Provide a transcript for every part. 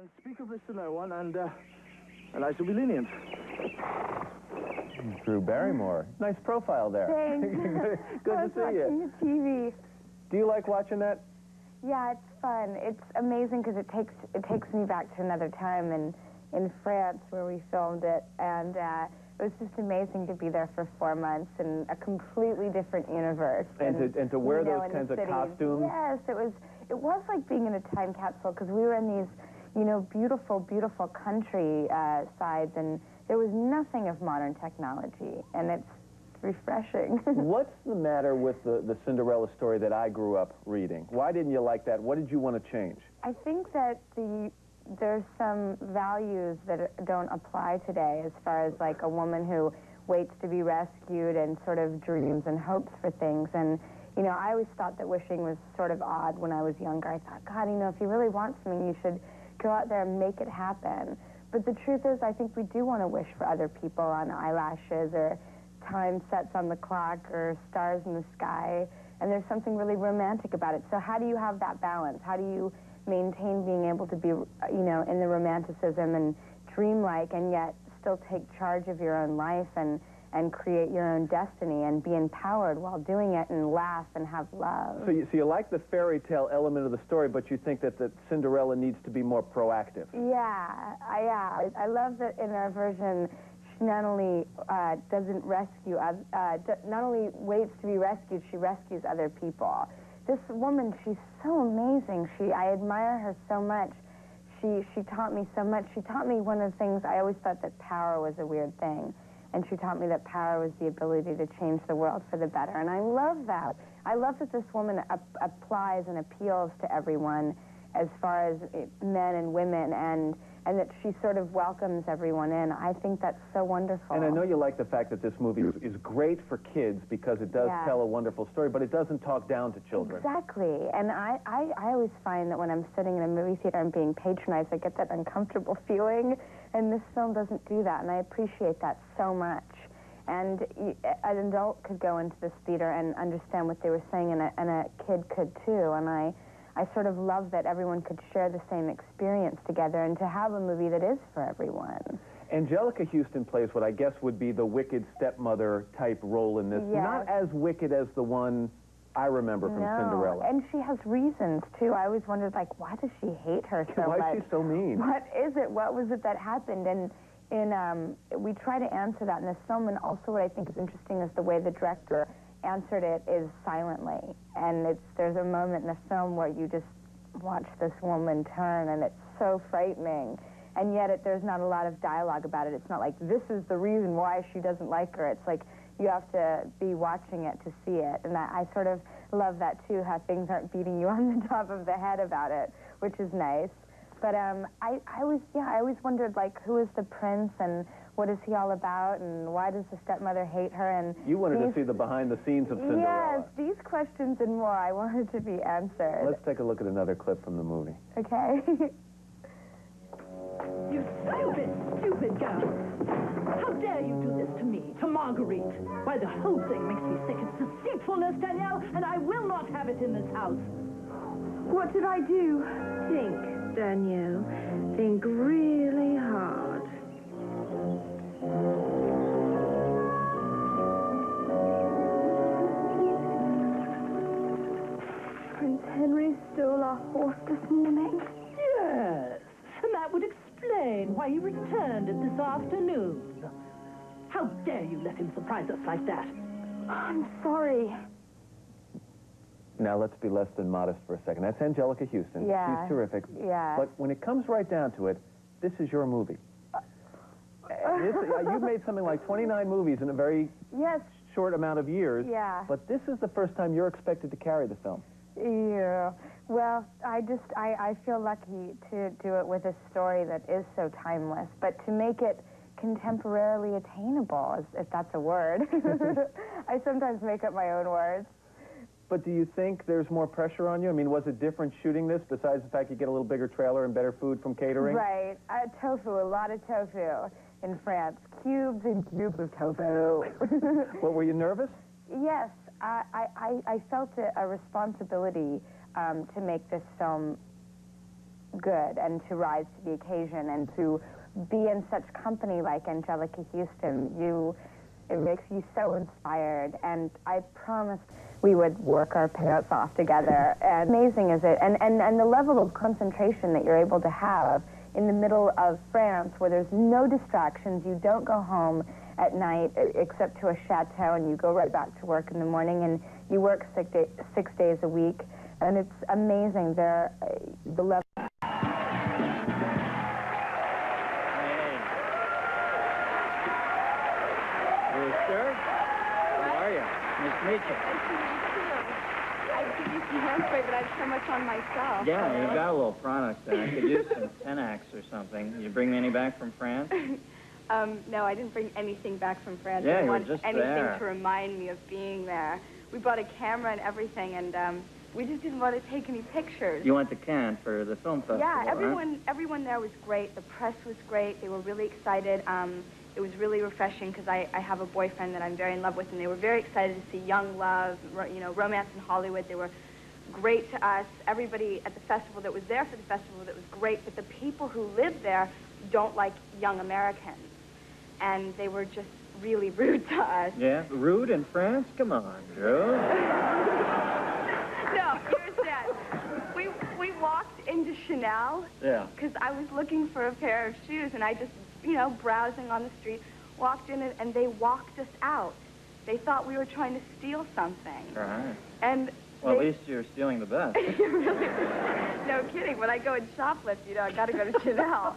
And speak of this to no one, and I shall be lenient. Drew Barrymore. Nice profile there. Thanks. Good to see you. Watching the TV. Do you like watching that? Yeah, it's fun. It's amazing because it takes me back to another time in France where we filmed it, and it was just amazing to be there for 4 months in a completely different universe. And to wear those kinds of costumes. Yes, it was like being in a time capsule because we were in these, beautiful, beautiful country sides, and there was nothing of modern technology, and it's refreshing. What's the matter with the Cinderella story that I grew up reading? Why didn't you like that? What did you want to change? I think that there's some values that don't apply today as far as like a woman who waits to be rescued and sort of dreams and hopes for things. And, I always thought that wishing was sort of odd when I was younger. I thought, God, if you really want something, you should go out there and make it happen. But the truth is, I think we do want to wish for other people on eyelashes or time sets on the clock or stars in the sky, and there's something really romantic about it. So how do you have that balance? How do you maintain being able to be, in the romanticism and dreamlike, and yet still take charge of your own life and create your own destiny and be empowered while doing it and laugh and have love? So you like the fairy tale element of the story, but you think that Cinderella needs to be more proactive. Yeah, I love that in our version, she not only doesn't rescue, not only waits to be rescued, she rescues other people. This woman, she's so amazing. I admire her so much. She taught me so much. She taught me one of the things, I always thought that power was a weird thing. And she taught me that power was the ability to change the world for the better. And I love that. I love that this woman applies and appeals to everyone as far as men and women, and that she sort of welcomes everyone in. I think that's so wonderful. And I know you like the fact that this movie is great for kids because it does tell a wonderful story, but it doesn't talk down to children. Exactly. And I always find that when I'm sitting in a movie theater and being patronized, I get that uncomfortable feeling, and this film doesn't do that, and I appreciate that so much. And an adult could go into this theater and understand what they were saying, and a kid could too, and I sort of love that everyone could share the same experience together and to have a movie that is for everyone. Angelica Houston plays what I guess would be the wicked stepmother type role in this. Yes. Not as wicked as the one I remember from Cinderella. And she has reasons, too. I always wondered, why does she hate her so much? Why is she so mean? What is it? What was it that happened? And we try to answer that in this film, and also what I think is interesting is the way the director answered it is silently. And there's a moment in the film where you just watch this woman turn, and it's so frightening. And yet there's not a lot of dialogue about it. It's not like, this is the reason why she doesn't like her. It's like, you have to be watching it to see it. And I sort of love that, too, how things aren't beating you on the top of the head about it, which is nice. But I always wondered, who is the prince, and what is he all about, and why does the stepmother hate her? And you wanted to see the behind-the-scenes of Cinderella. Yes, these questions and more I wanted to be answered. Let's take a look at another clip from the movie. Okay. You stupid girl. How dare you do this to me, to Marguerite? Why, the whole thing makes me sick. It's deceitfulness, Danielle, and I will not have it in this house. What did I do? Think, Danielle. Think really hard. Prince Henry stole our horse this morning. Yes, and that would explain why he returned it this afternoon. How dare you let him surprise us like that? I'm sorry. Now, let's be less than modest for a second. That's Angelica Houston. Yeah. She's terrific. Yeah. But when it comes right down to it, this is your movie. You've made something like 29 movies in a very short amount of years. Yeah. But this is the first time you're expected to carry the film. Yeah. Well, I feel lucky to do it with a story that is so timeless, but to make it contemporarily attainable, if that's a word. I sometimes make up my own words. But do you think there's more pressure on you? I mean, was it different shooting this, besides the fact you get a little bigger trailer and better food from catering? Right. Tofu, a lot of tofu in France. Cubes and cubes of tofu. Well, were you nervous? Yes. I felt a responsibility to make this film good and to rise to the occasion and to be in such company like Angelica Houston. It makes you so inspired, and I promised we would work our pants off together. And amazing is it, and the level of concentration that you're able to have in the middle of France where there's no distractions. You don't go home at night except to a chateau, and you go right back to work in the morning, and you work 6 days a week, and it's amazing. The level. Sir? How are you? Nice to meet you. Nice to meet you, too. I'd give you some hairspray, but I have so much on myself. Yeah, you got a little product there. I could use some Tenax or something. You bring me any back from France? No, I didn't bring anything back from France. Yeah, I you were didn't just want anything there. to remind me of being there. We bought a camera and everything, and we just didn't want to take any pictures. You went to Cannes for the film festival, Yeah, huh? everyone there was great. The press was great. They were really excited. It was really refreshing because I have a boyfriend that I'm very in love with, and they were very excited to see young love, romance in Hollywood. They were great to us. Everybody at the festival that was there for the festival, that was great, but the people who live there don't like young Americans, and they were just really rude to us. Yeah, rude in France? Come on, Drew. No, you understand. We walked into Chanel Yeah. because I was looking for a pair of shoes, and I just, browsing on the street, walked in, and they walked us out. They thought we were trying to steal something. Right. And Well, at least you're stealing the best. Really? No kidding. When I go and shoplift, I got to go to Chanel.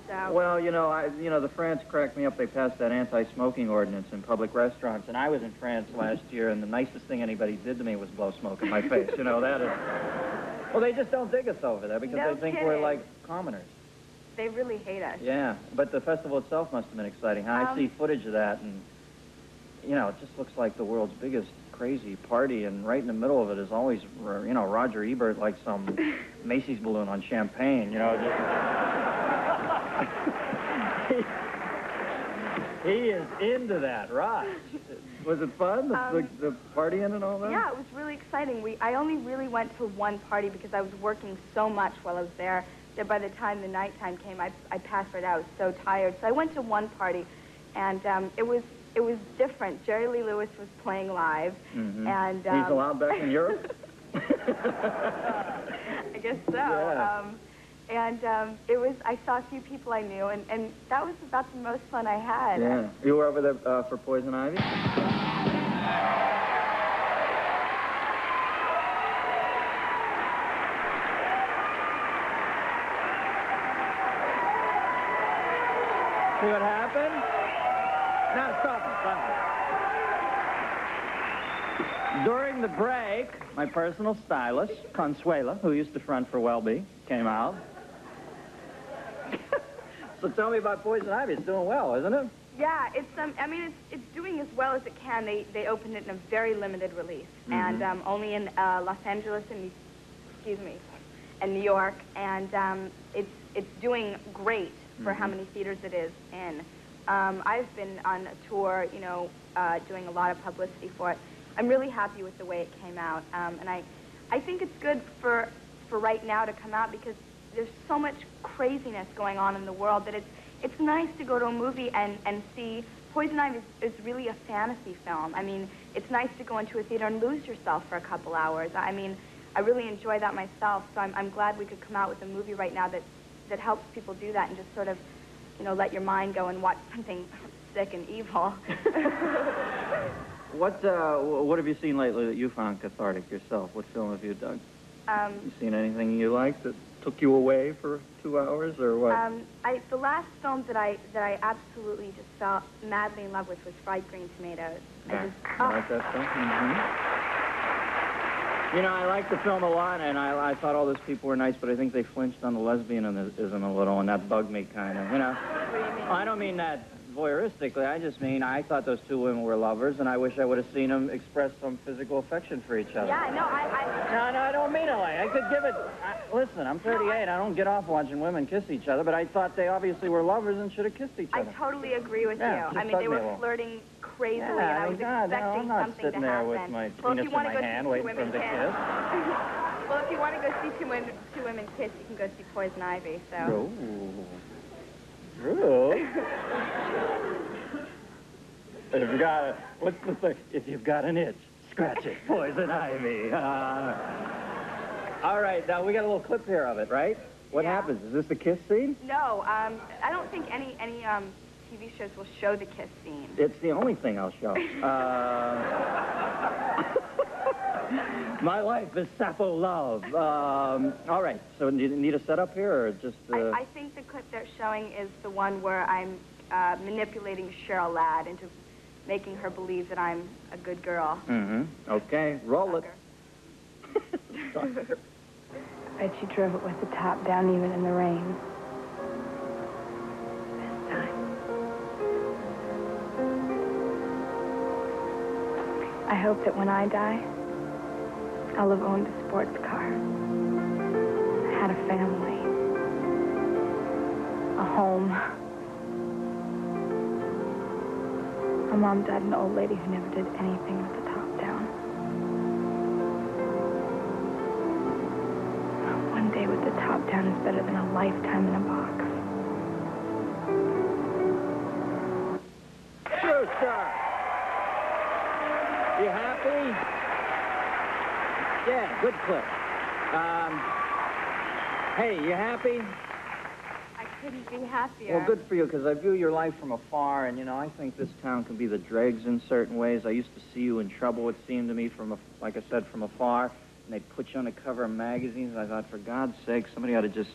So. Well, the France cracked me up. They passed that anti-smoking ordinance in public restaurants, and I was in France last year, and the nicest thing anybody did to me was blow smoke in my face. That is... Well, they just don't dig us over there because No they think kidding. we're like commoners. They really hate us. Yeah, but the festival itself must have been exciting. I see footage of that, and, it just looks like the world's biggest crazy party, and right in the middle of it is always, Roger Ebert like some Macy's balloon on champagne, He is into that, right? Was it fun, the partying and all that? Yeah, it was really exciting. I only really went to one party because I was working so much while I was there that by the time the nighttime came, I passed right out. I was so tired. So I went to one party, and it was different. Jerry Lee Lewis was playing live, and he's allowed back in Europe. I guess so. Yeah. I saw a few people I knew, and that was about the most fun I had. Yeah. You were over there for Poison Ivy? See what happened? Now stop it. During the break, my personal stylist, Consuela, who used to front for Welby, came out. So tell me about Poison Ivy. It's doing well, isn't it? Yeah, it's it's doing as well as it can. They opened it in a very limited release, and only in Los Angeles and New York, and it's doing great for how many theaters it is in. I've been on a tour, doing a lot of publicity for it. I'm really happy with the way it came out, and I think it's good for right now to come out because there's so much craziness going on in the world that it's nice to go to a movie and see. Poison Ivy is really a fantasy film. It's nice to go into a theater and lose yourself for a couple hours. I really enjoy that myself, so I'm glad we could come out with a movie right now that helps people do that and just sort of, let your mind go and watch something sick and evil. What have you seen lately that you found cathartic yourself? What film have you done? You seen anything you liked that took you away for 2 hours, or what? The last film that I absolutely just fell madly in love with was Fried Green Tomatoes. You like that film? I liked the film a lot, and I thought all those people were nice, but I think they flinched on the lesbianism a little, and that bugged me kind of, What do you mean? I don't mean that voyeuristically. I just mean I thought those two women were lovers, and I wish I would have seen them express some physical affection for each other. Yeah, no, No, I don't mean it like I could give it... listen, I'm 38. I don't get off watching women kiss each other, but I thought they obviously were lovers and should have kissed each I other. totally agree with Yeah, you. just They tug me were a little. flirting crazily, and I was God, expecting I'm not something sitting to there happen. with my Well, if penis you in want my to go hand see waiting two for him women to kiss. kiss. Well, if you want to go see two women kiss, you can go see Poison Ivy, so... Drew. If you got what's the thing? If you've got an itch, scratch it. Poison Ivy. All right, now we got a little clip here of it, right? What happens? Is this the kiss scene? No, I don't think any TV shows will show the kiss scene. It's the only thing I'll show. My life is Sappho love. All right, so need a setup here, or just... I think the clip they're showing is the one where I'm manipulating Cheryl Ladd into making her believe that I'm a good girl. Mm-hmm. Okay, roll it. I bet she drove it with the top down even in the rain. This time. I hope that when I die, I'll have owned a sports car. I had a family. A home. My mom died an old lady who never did anything with the top down. One day with the top down is better than a lifetime in a box. Brewster! You happy? Yeah, good clip. Hey, you happy? I couldn't be happier. Well, good for you, because I view your life from afar, and, you know, I think this town can be the dregs in certain ways. I used to see you in trouble, it seemed to me, like I said, from afar, and they'd put you on the cover of magazines, and I thought, for God's sake, somebody ought to just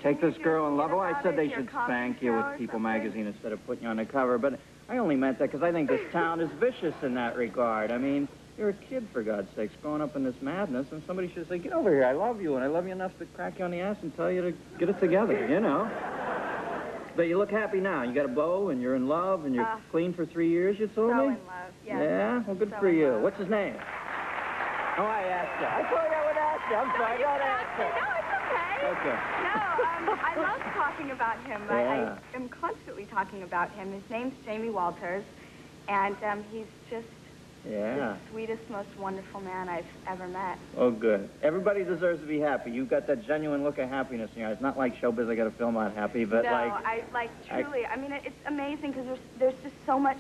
take this girl and love her. Well, I said they should spank you with People magazine instead of putting you on the cover, but I only meant that because I think this town is vicious in that regard. I mean, you're a kid, for God's sakes, growing up in this madness, and somebody should say, get over here, I love you, and I love you enough to crack you on the ass and tell you to get it together, you know? But you look happy now. You got a beau, and you're in love, and you're clean for 3 years, you told me? So in love, yes. Yeah? Well, good for you. What's his name? Oh, I asked you. I told you I would ask you. I'm sorry, I gotta ask you. No, it's okay. Okay. No, I love talking about him. Yeah. I am constantly talking about him. His name's Jamie Walters, and he's just the sweetest, most wonderful man I've ever met. Oh, good. Everybody deserves to be happy. You've got that genuine look of happiness in your eyes. Not like showbiz, I got to film on happy, but no, like... truly. I mean, it's amazing because there's just so much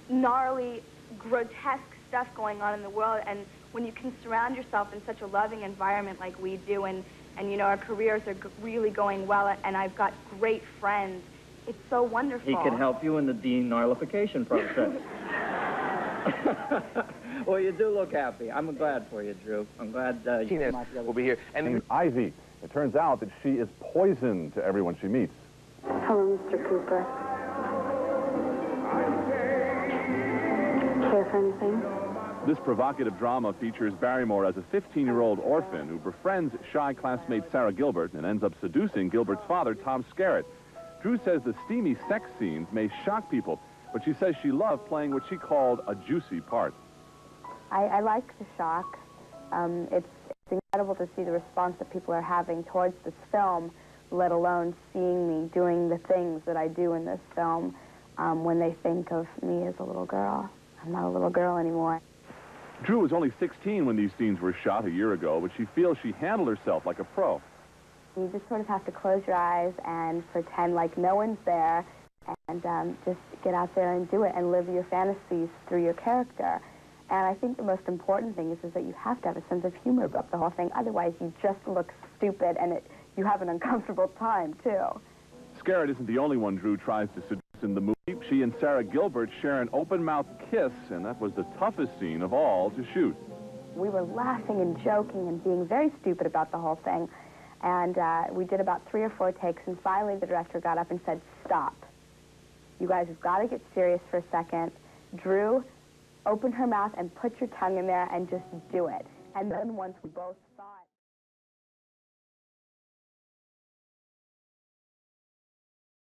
gnarly, grotesque stuff going on in the world, and when you can surround yourself in such a loving environment like we do, and you know, our careers are really going well, and I've got great friends, it's so wonderful. He can help you in the denarlification process. Well, you do look happy. I'm glad for you, Drew. I'm glad you came out together. Will be here. And Ivy. It turns out that she is poison to everyone she meets. Hello, Mr. Cooper. Care for anything? This provocative drama features Barrymore as a 15-year-old orphan who befriends shy classmate Sarah Gilbert and ends up seducing Gilbert's father, Tom Skerritt. Drew says the steamy sex scenes may shock people, but she says she loved playing what she called a juicy part. I like the shock. It's incredible to see the response that people are having towards this film, let alone seeing me doing the things that I do in this film when they think of me as a little girl. I'm not a little girl anymore. Drew was only 16 when these scenes were shot a year ago, but she feels she handled herself like a pro. You just sort of have to close your eyes and pretend like no one's there and just get out there and do it and live your fantasies through your character. And I think the most important thing is that you have to have a sense of humor about the whole thing. Otherwise, you just look stupid, and you have an uncomfortable time, too. Skerritt isn't the only one Drew tries to seduce in the movie. She and Sarah Gilbert share an open-mouthed kiss, and that was the toughest scene of all to shoot. We were laughing and joking and being very stupid about the whole thing. And we did about 3 or 4 takes, and finally the director got up and said, stop. You guys have got to get serious for a second. Drew, open her mouth and put your tongue in there and just do it. And then once we both